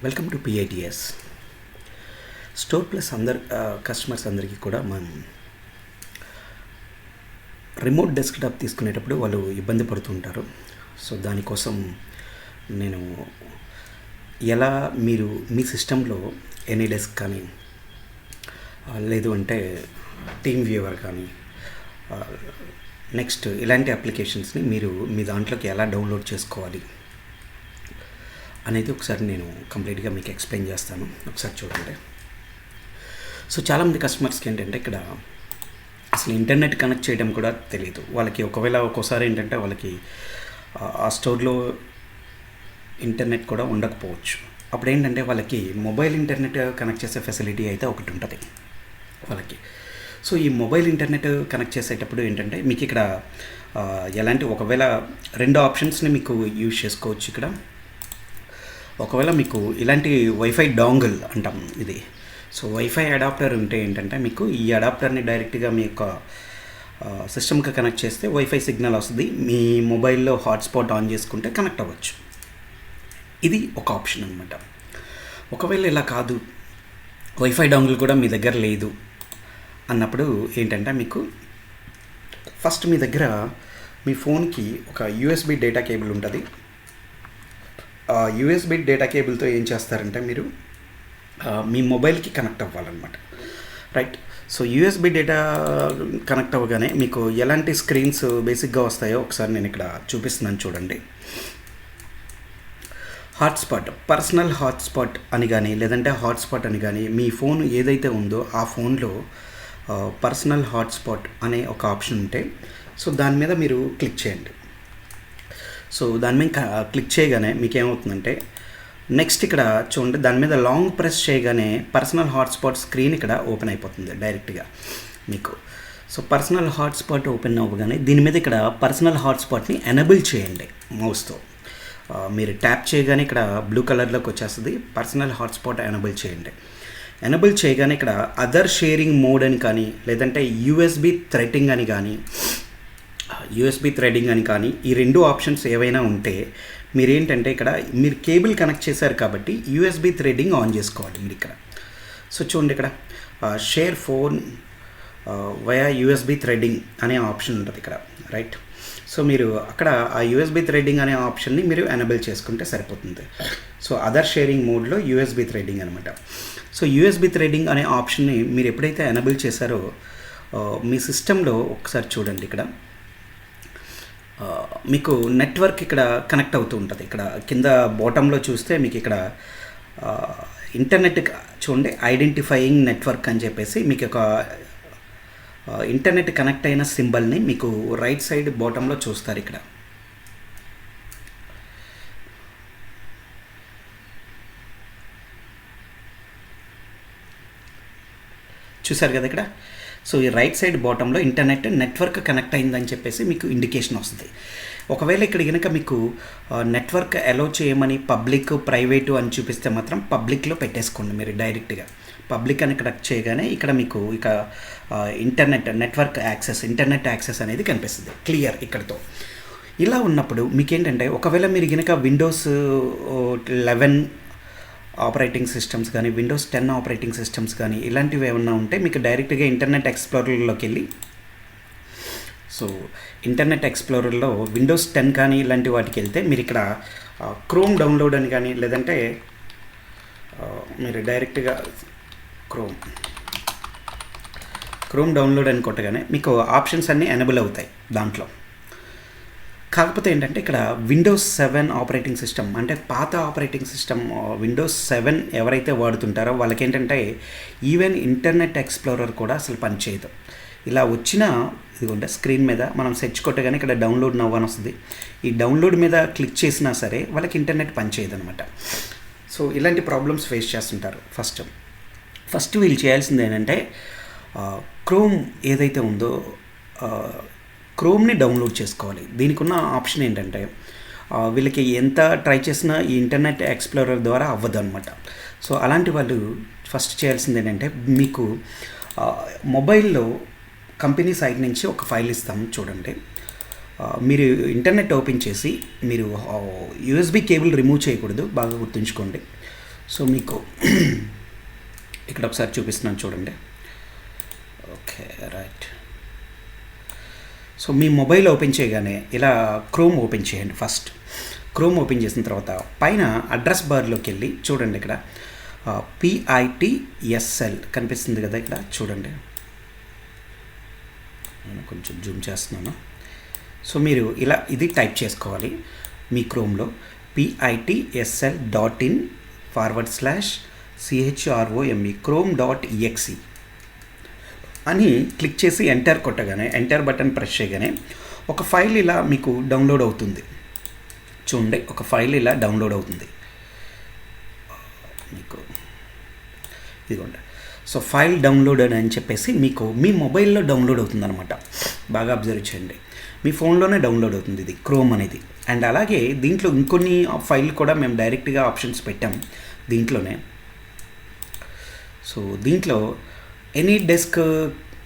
Welcome to PITS. Store plus customers అందరికీ కూడా మనం రిమోట్ డెస్క్టాప్ తీసుకునేటప్పుడు వాళ్ళు ఇబ్బంది పడుతుంటారు. సో దానికోసం నేను ఎలా మీరు మీ సిస్టంలో ఎనీ డెస్క్ కానీ లేదు అంటే టీమ్ వ్యూవర్ కానీ నెక్స్ట్ ఇలాంటి అప్లికేషన్స్ని మీరు మీ దాంట్లోకి ఎలా డౌన్లోడ్ చేసుకోవాలి అనేది ఒకసారి నేను కంప్లీట్గా మీకు ఎక్స్ప్లెయిన్ చేస్తాను. ఒకసారి చూడండి. సో చాలామంది కస్టమర్స్కి ఏంటంటే ఇక్కడ అసలు ఇంటర్నెట్ కనెక్ట్ చేయడం కూడా తెలియదు వాళ్ళకి. ఒకవేళ ఒక్కోసారి ఏంటంటే వాళ్ళకి ఆ స్టోర్లో ఇంటర్నెట్ కూడా ఉండకపోవచ్చు. అప్పుడు ఏంటంటే వాళ్ళకి మొబైల్ ఇంటర్నెట్ కనెక్ట్ చేసే ఫెసిలిటీ అయితే ఒకటి ఉంటుంది వాళ్ళకి. సో ఈ మొబైల్ ఇంటర్నెట్ కనెక్ట్ చేసేటప్పుడు ఏంటంటే మీకు ఇక్కడ ఎలాంటి ఒకవేళ రెండు ఆప్షన్స్ని మీకు యూజ్ చేసుకోవచ్చు. ఇక్కడ ఒకవేళ మీకు ఇలాంటి వైఫై డాంగిల్ అంటాం ఇది. సో వైఫై అడాప్టర్ ఉంటే ఏంటంటే మీకు ఈ అడాప్టర్ని డైరెక్ట్గా మీ యొక్క సిస్టమ్కి కనెక్ట్ చేస్తే వైఫై సిగ్నల్ వస్తుంది. మీ మొబైల్లో హాట్స్పాట్ ఆన్ చేసుకుంటే కనెక్ట్ అవ్వచ్చు. ఇది ఒక ఆప్షన్ అనమాట. ఒకవేళ ఇలా కాదు, వైఫై డాంగిల్ కూడా మీ దగ్గర లేదు అన్నప్పుడు ఏంటంటే మీకు ఫస్ట్ మీ దగ్గర మీ ఫోన్కి ఒక యూఎస్బి డేటా కేబుల్ ఉంటుంది. ఆ యూఎస్బి డేటా కేబుల్తో ఏం చేస్తారంటే మీరు మీ మొబైల్కి కనెక్ట్ అవ్వాలన్నమాట. Right. So USB data connect అవ్వగానే మీకు ఎలాంటి స్క్రీన్స్ బేసిక్గా వస్తాయో ఒకసారి నేను ఇక్కడ చూపిస్తున్నాను చూడండి. హాట్స్పాట్, పర్సనల్ హాట్స్పాట్ అని కానీ లేదంటే హాట్స్పాట్ అని కానీ మీ ఫోన్ ఏదైతే ఉందో ఆ ఫోన్లో పర్సనల్ హాట్స్పాట్ అనే ఒక ఆప్షన్ ఉంటే సో దాని మీద మీరు క్లిక్ చేయండి. సో దాని మీద క్లిక్ చేయగానే మీకు ఏమవుతుందంటే నెక్స్ట్ ఇక్కడ చూడండి, దాని మీద లాంగ్ ప్రెస్ చేయగానే పర్సనల్ హాట్స్పాట్ స్క్రీన్ ఇక్కడ ఓపెన్ అయిపోతుంది డైరెక్ట్గా మీకు. సో పర్సనల్ హాట్స్పాట్ ఓపెన్ అవ్వగానే దీని మీద ఇక్కడ పర్సనల్ హాట్స్పాట్ని ఎనేబుల్ చేయండి మౌస్తో. మీరు ట్యాప్ చేయగానే ఇక్కడ బ్లూ కలర్లోకి వచ్చేస్తుంది. పర్సనల్ హాట్స్పాట్ ఎనేబుల్ చేయండి. ఎనేబుల్ చేయగానే ఇక్కడ అదర్ షేరింగ్ మోడ్ అని కానీ లేదంటే యూఎస్బి థ్రెడింగ్ అని కానీ ఈ రెండు ఆప్షన్స్ ఏవైనా ఉంటే మీరేంటంటే ఇక్కడ మీరు కేబుల్ కనెక్ట్ చేశారు కాబట్టి యూఎస్బి థ్రెడింగ్ ఆన్ చేసుకోవాలి మీరు ఇక్కడ. సో చూడండి, ఇక్కడ share phone via USB threading అనే ఆప్షన్ ఉంటుంది ఇక్కడ. రైట్. సో మీరు అక్కడ ఆ యూఎస్బి థ్రెడింగ్ అనే ఆప్షన్ని మీరు ఎనేబుల్ చేసుకుంటే సరిపోతుంది. సో అదర్ షేరింగ్ మోడ్లో యూఎస్బి థ్రెడింగ్ అనమాట. సో యూఎస్బి థ్రెడింగ్ అనే ఆప్షన్ని మీరు ఎప్పుడైతే ఎనేబుల్ చేశారో మీ సిస్టంలో ఒకసారి చూడండి, ఇక్కడ మీకు నెట్వర్క్ ఇక్కడ కనెక్ట్ అవుతూ ఉంటుంది. ఇక్కడ కింద బాటంలో చూస్తే మీకు ఇక్కడ ఇంటర్నెట్ చూడండి, ఐడెంటిఫైయింగ్ నెట్వర్క్ అని చెప్పేసి మీకు ఒక ఇంటర్నెట్ కనెక్ట్ అయిన సింబల్ని మీకు రైట్ సైడ్ బాటంలో చూస్తారు. ఇక్కడ చూసారు కదా ఇక్కడ. సో ఈ రైట్ సైడ్ బాటంలో ఇంటర్నెట్ నెట్వర్క్ కనెక్ట్ అయిందని చెప్పేసి మీకు ఇండికేషన్ వస్తుంది. ఒకవేళ ఇక్కడ కనుక మీకు నెట్వర్క్ అలో చేయమని పబ్లిక్ ప్రైవేటు అని చూపిస్తే మాత్రం పబ్లిక్లో పెట్టేసుకోండి మీరు డైరెక్ట్గా. పబ్లిక్ అని కనెక్ట్ చేయగానే ఇక్కడ మీకు ఇక ఇంటర్నెట్ యాక్సెస్ అనేది కనిపిస్తుంది క్లియర్ ఇక్కడతో. ఇలా ఉన్నప్పుడు మీకేంటంటే ఒకవేళ మీరు కనుక విండోస్ 11 ఆపరేటింగ్ సిస్టమ్స్ కానీ విండోస్ 10 ఆపరేటింగ్ సిస్టమ్స్ కానీ ఇలాంటివి ఏమన్నా ఉంటే మీకు డైరెక్ట్గా ఇంటర్నెట్ ఎక్స్ప్లోరర్లోకి వెళ్ళి సో ఇంటర్నెట్ ఎక్స్ప్లోరర్లో విండోస్ 10 కానీ ఇలాంటి వాటికి వెళ్తే మీరు ఇక్కడ క్రోమ్ డౌన్లోడ్ అని కానీ లేదంటే మీరు డైరెక్ట్గా క్రోమ్ డౌన్లోడ్ అని కొట్టగానే మీకు ఆప్షన్స్ అన్నీ ఎనేబుల్ అవుతాయి దాంట్లో. కాకపోతే ఏంటంటే ఇక్కడ విండోస్ 7 ఆపరేటింగ్ సిస్టమ్ అంటే పాత ఆపరేటింగ్ సిస్టమ్ విండోస్ 7 ఎవరైతే వాడుతుంటారో వాళ్ళకి ఏంటంటే ఈవెన్ ఇంటర్నెట్ ఎక్స్ప్లోరర్ కూడా అసలు పనిచేయదు. ఇలా వచ్చిన ఇదిగోంటే స్క్రీన్ మీద మనం సెర్చ్ కొట్టగానే ఇక్కడ డౌన్లోడ్ నవ్ అని వస్తుంది. ఈ డౌన్లోడ్ మీద క్లిక్ చేసినా సరే వాళ్ళకి ఇంటర్నెట్ పనిచేయదు అనమాట. సో ఇలాంటి ప్రాబ్లమ్స్ ఫేస్ చేస్తుంటారు. ఫస్ట్ వీళ్ళు చేయాల్సింది ఏంటంటే క్రోమ్ ఏదైతే ఉందో క్రోమ్ని డౌన్లోడ్ చేసుకోవాలి. దీనికి ఉన్న ఆప్షన్ ఏంటంటే వీళ్ళకి ఎంత ట్రై చేసినా ఈ ఇంటర్నెట్ ఎక్స్ప్లోరర్ ద్వారా అవ్వదు అనమాట. సో అలాంటి వాళ్ళు ఫస్ట్ చేయాల్సింది ఏంటంటే మీకు మొబైల్లో కంపెనీ సైట్ నుంచి ఒక ఫైల్ ఇస్తాం చూడండి. మీరు ఇంటర్నెట్ ఓపెన్ చేసి మీరు యూఎస్బి కేబుల్ రిమూవ్ చేయకూడదు, బాగా గుర్తుంచుకోండి. సో మీకు ఇక్కడ ఒకసారి చూపిస్తున్నాను చూడండి. Okay right. సో మీ మొబైల్ ఓపెన్ చేయగానే ఇలా క్రోమ్ ఓపెన్ చేయండి. ఫస్ట్ క్రోమ్ ఓపెన్ చేసిన తర్వాత పైన అడ్రస్ బార్లోకి వెళ్ళి చూడండి, ఇక్కడ PITSL కనిపిస్తుంది కదా, ఇక్కడ చూడండి, నేను కొంచెం జూమ్ చేస్తున్నాను. సో మీరు ఇలా ఇది టైప్ చేసుకోవాలి మీ క్రోమ్లో, PITSL.in/CHROME chrome.exe అని క్లిక్ చేసి ఎంటర్ కొట్టగానే, ఎంటర్ బటన్ ప్రెస్ చేయగానే ఒక ఫైల్ ఇలా మీకు డౌన్లోడ్ అవుతుంది. చూడండి, ఒక ఫైల్ ఇలా డౌన్లోడ్ అవుతుంది మీకు, ఇదిగోండి. సో ఫైల్ డౌన్లోడ్ అని చెప్పేసి మీకు మీ మొబైల్లో డౌన్లోడ్ అవుతుంది అనమాట. బాగా అబ్జర్వ్ చేయండి, మీ ఫోన్లోనే డౌన్లోడ్ అవుతుంది ఇది క్రోమ్ అనేది. అండ్ అలాగే దీంట్లో ఇంకొన్ని ఫైల్ కూడా మేము డైరెక్ట్గా ఆప్షన్స్ పెట్టాం దీంట్లోనే. సో దీంట్లో ఎనీ డెస్క్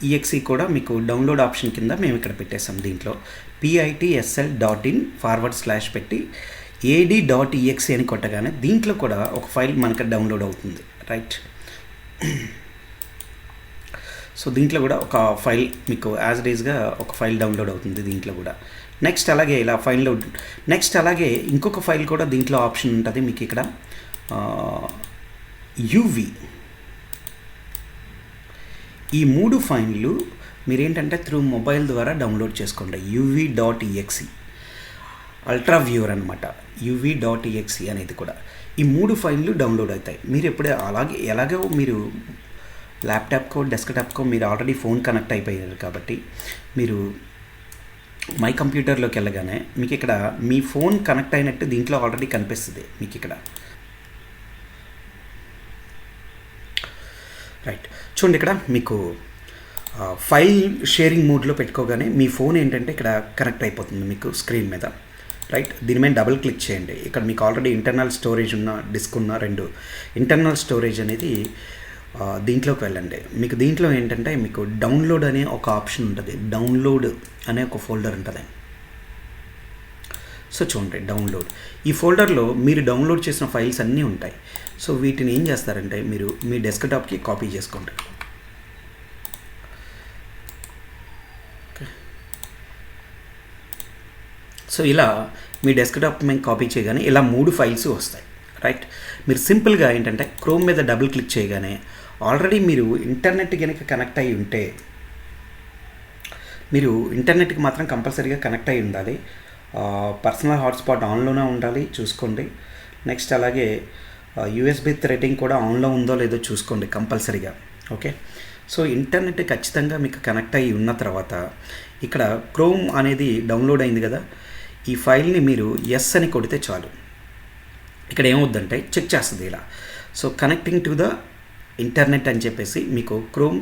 EXE కూడా మీకు డౌన్లోడ్ ఆప్షన్ కింద మేము ఇక్కడ పెట్టేసాం. దీంట్లో PITSL.in / పెట్టి AD.exe అని కొట్టగానే దీంట్లో కూడా ఒక ఫైల్ మనకు డౌన్లోడ్ అవుతుంది, రైట్. సో దీంట్లో కూడా ఒక ఫైల్ మీకు యాజ్ ఇట్ ఈస్గా ఒక ఫైల్ డౌన్లోడ్ అవుతుంది దీంట్లో కూడా. నెక్స్ట్ అలాగే ఇలా ఫైల్ నెక్స్ట్ అలాగే ఇంకొక ఫైల్ కూడా దీంట్లో ఆప్షన్ ఉంటుంది మీకు ఇక్కడ, UV. ఈ 3 ఫైళ్ళు మీరేంటంటే త్రూ మొబైల్ ద్వారా డౌన్లోడ్ చేసుకోండి. UV.exe అల్ట్రా వ్యూవర్ అనమాట, UV.exe అనేది కూడా. ఈ 3 ఫైళ్ళు డౌన్లోడ్ అవుతాయి. మీరు ఎప్పుడే ఎలాగో మీరు ల్యాప్టాప్కో డెస్క్టాప్కో మీరు ఆల్రెడీ ఫోన్ కనెక్ట్ అయిపోయారు కాబట్టి మీరు మై కంప్యూటర్లోకి వెళ్ళగానే మీకు ఇక్కడ మీ ఫోన్ కనెక్ట్ అయినట్టు దీంట్లో ఆల్రెడీ కనిపిస్తుంది మీకు ఇక్కడ, రైట్. చూడండి, ఇక్కడ మీకు ఫైల్ షేరింగ్ మోడ్లో పెట్టుకోగానే మీ ఫోన్ ఏంటంటే ఇక్కడ కనెక్ట్ అయిపోతుంది మీకు స్క్రీన్ మీద, రైట్. దీని మీద డబుల్ క్లిక్ చేయండి. ఇక్కడ మీకు ఆల్రెడీ ఇంటర్నల్ స్టోరేజ్ ఉన్న డిస్క్ ఉన్న 2 ఇంటర్నల్ స్టోరేజ్ అనేది దీంట్లోకి వెళ్ళండి. మీకు దీంట్లో ఏంటంటే మీకు డౌన్లోడ్ అనే ఒక ఆప్షన్ ఉంటుంది, డౌన్లోడ్ అనే ఒక ఫోల్డర్ ఉంటుంది. సో చూడండి, డౌన్లోడ్, ఈ ఫోల్డర్లో మీరు డౌన్లోడ్ చేసిన ఫైల్స్ అన్నీ ఉంటాయి. సో వీటిని ఏం చేస్తారంటే మీరు మీ డెస్క్టాప్కి కాపీ చేసుకోండి. సో ఇలా మీ డెస్క్టాప్ మీద కాపీ చేయగానే ఇలా 3 ఫైల్స్ వస్తాయి, రైట్. మీరు సింపుల్గా ఏంటంటే క్రోమ్ మీద డబుల్ క్లిక్ చేయగానే ఆల్రెడీ మీరు ఇంటర్నెట్ కనుక కనెక్ట్ అయ్యి ఉంటే, మీరు ఇంటర్నెట్కి మాత్రం కంపల్సరీగా కనెక్ట్ అయ్యి ఉండాలి. పర్సనల్ హాట్స్పాట్ ఆన్లోనే ఉండాలి, చూసుకోండి. నెక్స్ట్ అలాగే USB థ్రెడింగ్ కూడా ఆన్లో ఉందో లేదో చూసుకోండి కంపల్సరీగా, ఓకే. సో ఇంటర్నెట్ ఖచ్చితంగా మీకు కనెక్ట్ అయ్యి ఉన్న తర్వాత ఇక్కడ క్రోమ్ అనేది డౌన్లోడ్ అయింది కదా, ఈ ఫైల్ని మీరు ఎస్ అని కొడితే చాలు. ఇక్కడ ఏమవుద్దంటే చెక్ చేస్తుంది ఇలా. So connecting to the internet అని చెప్పేసి మీకు క్రోమ్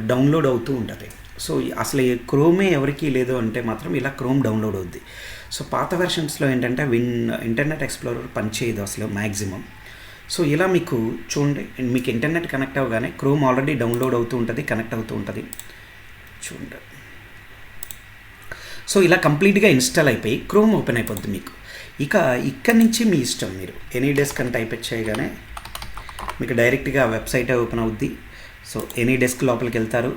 డౌన్లోడ్ అవుతూ ఉంటుంది. సో అసలు ఈ క్రోమే ఎవరికి లేదు అంటే మాత్రం ఇలా క్రోమ్ డౌన్లోడ్ అవుద్ది. సో పాత వెర్షన్స్లో ఏంటంటే ఇంటర్నెట్ ఎక్స్ప్లోరర్ పనిచేయదు అసలు మ్యాక్సిమం. సో ఇలా మీకు చూడండి, మీకు ఇంటర్నెట్ కనెక్ట్ అవ్వగానే క్రోమ్ ఆల్రెడీ డౌన్లోడ్ అవుతూ ఉంటుంది, కనెక్ట్ అవుతూ ఉంటుంది చూడండి. సో ఇలా కంప్లీట్గా ఇన్స్టాల్ అయిపోయి క్రోమ్ ఓపెన్ అయిపోద్ది మీకు. ఇక్కడి నుంచి మీ ఇష్టం, మీరు ఎనీ డెస్క్ అని టైప్ చేయగానే మీకు డైరెక్ట్గా వెబ్సైట్ ఓపెన్ అవుద్ది. సో ఎనీ డెస్క్ లోపలికి వెళ్తారు,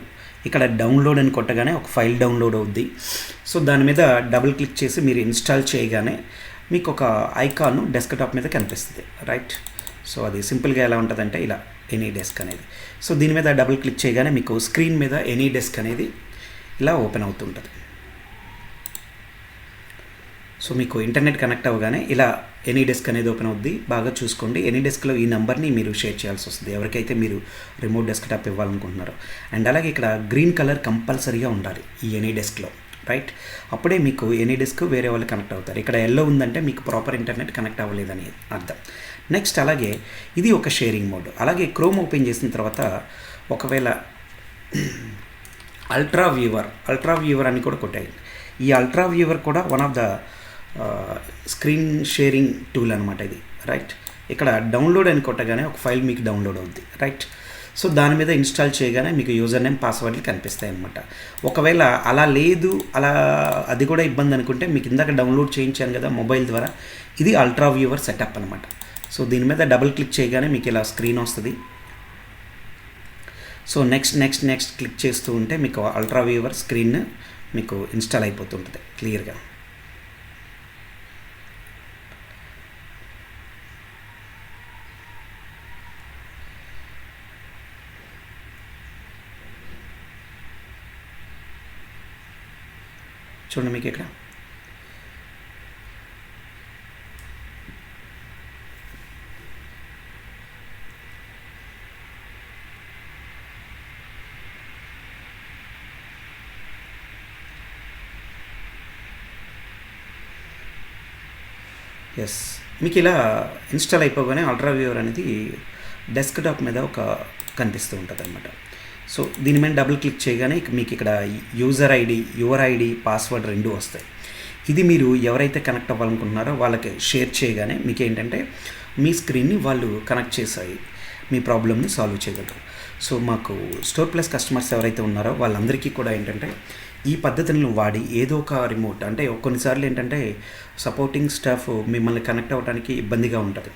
ఇక్కడ డౌన్లోడ్ అని కొట్టగానే ఒక ఫైల్ డౌన్లోడ్ అవుద్ది. సో దాని మీద డబుల్ క్లిక్ చేసి మీరు ఇన్స్టాల్ చేయగానే మీకు ఒక ఐకాన్ డెస్క్టాప్ మీద కనిపిస్తుంది, రైట్. సో అది సింపుల్గా ఎలా ఉంటుందంటే ఇలా ఎనీ డెస్క్ అనేది. సో దీని మీద డబుల్ క్లిక్ చేయగానే మీకు స్క్రీన్ మీద ఎనీ డెస్క్ అనేది ఇలా ఓపెన్ అవుతుంటుంది. సో మీకు ఇంటర్నెట్ కనెక్ట్ అవ్వగానే ఇలా ఎనీ డెస్క్ అనేది ఓపెన్ అవుద్ది. బాగా చూసుకోండి, ఎనీ డెస్క్లో ఈ నెంబర్ని మీరు షేర్ చేయాల్సి వస్తుంది ఎవరికైతే మీరు రిమోట్ డెస్క్టాప్ ఇవ్వాలనుకుంటున్నారో. అండ్ అలాగే ఇక్కడ గ్రీన్ కలర్ కంపల్సరీగా ఉండాలి ఈ ఎనీ డెస్క్లో, రైట్. అప్పుడే మీకు ఎనీ డెస్క్ వేరే వాళ్ళు కనెక్ట్ అవుతారు. ఇక్కడ ఎల్లో ఉందంటే మీకు ప్రాపర్ ఇంటర్నెట్ కనెక్ట్ అవ్వలేదని అర్థం. నెక్స్ట్ అలాగే ఇది ఒక షేరింగ్ మోడ్. అలాగే క్రోమ్ ఓపెన్ చేసిన తర్వాత ఒకవేళ అల్ట్రా వ్యూవర్ అని కూడా కొట్టాయి. ఈ అల్ట్రా వ్యూవర్ కూడా one of the screen sharing tool అనమాట ఇది, రైట్. ఇక్కడ డౌన్లోడ్ అని కొట్టగానే ఒక ఫైల్ మీకు డౌన్లోడ్ అవుద్ది, రైట్. సో దాని మీద ఇన్స్టాల్ చేయగానే మీకు యూజర్ నేమ్ పాస్వర్డ్లు కనిపిస్తాయి అనమాట. ఒకవేళ అలా లేదు, అది కూడా ఇబ్బంది అనుకుంటే మీకు ఇందాక డౌన్లోడ్ చేయించాను కదా మొబైల్ ద్వారా, ఇది అల్ట్రా వ్యూవర్ సెటప్ అనమాట. సో దీని మీద డబుల్ క్లిక్ చేయగానే మీకు ఇలా స్క్రీన్ వస్తుంది. సో నెక్స్ట్ క్లిక్ చేస్తూ ఉంటే మీకు అల్ట్రా వ్యూవర్ స్క్రీన్ మీకు ఇన్స్టాల్ అయిపోతుంటుంది క్లియర్గా. చూడండి మీకు ఇక్కడ ఎస్, మీకు ఇలా ఇన్స్టాల్ అయిపోగానే అల్ట్రా వ్యూవర్ అనేది డెస్క్టాప్ మీద కనిపిస్తూ ఉంటుంది అనమాట. సో దీని మీద డబుల్ క్లిక్ చేయగానే మీకు ఇక్కడ యువర్ ఐడి పాస్వర్డ్ 2 వస్తాయి. ఇది మీరు ఎవరైతే కనెక్ట్ అవ్వాలనుకుంటున్నారో వాళ్ళకి షేర్ చేయగానే మీకు ఏంటంటే మీ స్క్రీన్ని వాళ్ళు కనెక్ట్ చేసాయి, మీ ప్రాబ్లమ్ని సాల్వ్ చేయగలరు. సో మాకు స్టోర్ ప్లస్ కస్టమర్స్ ఎవరైతే ఉన్నారో వాళ్ళందరికీ కూడా ఏంటంటే ఈ పద్ధతులను వాడి ఏదో ఒక రిమోట్, అంటే కొన్నిసార్లు ఏంటంటే సపోర్టింగ్ స్టాఫ్ మిమ్మల్ని కనెక్ట్ అవ్వడానికి ఇబ్బందిగా ఉంటుంది.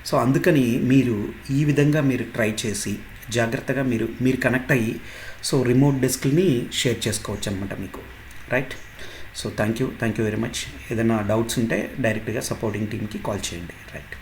సో అందుకని మీరు ఈ విధంగా మీరు ట్రై చేసి జాగ్రత్తగా మీరు కనెక్ట్ అయ్యి సో రిమోట్ డెస్క్ని షేర్ చేసుకోవచ్చు అనమాట మీకు. Right. So thank you very much. ఏదైనా డౌట్స్ ఉంటే డైరెక్ట్గా సపోర్టింగ్ టీమ్కి కాల్ చేయండి. రైట్.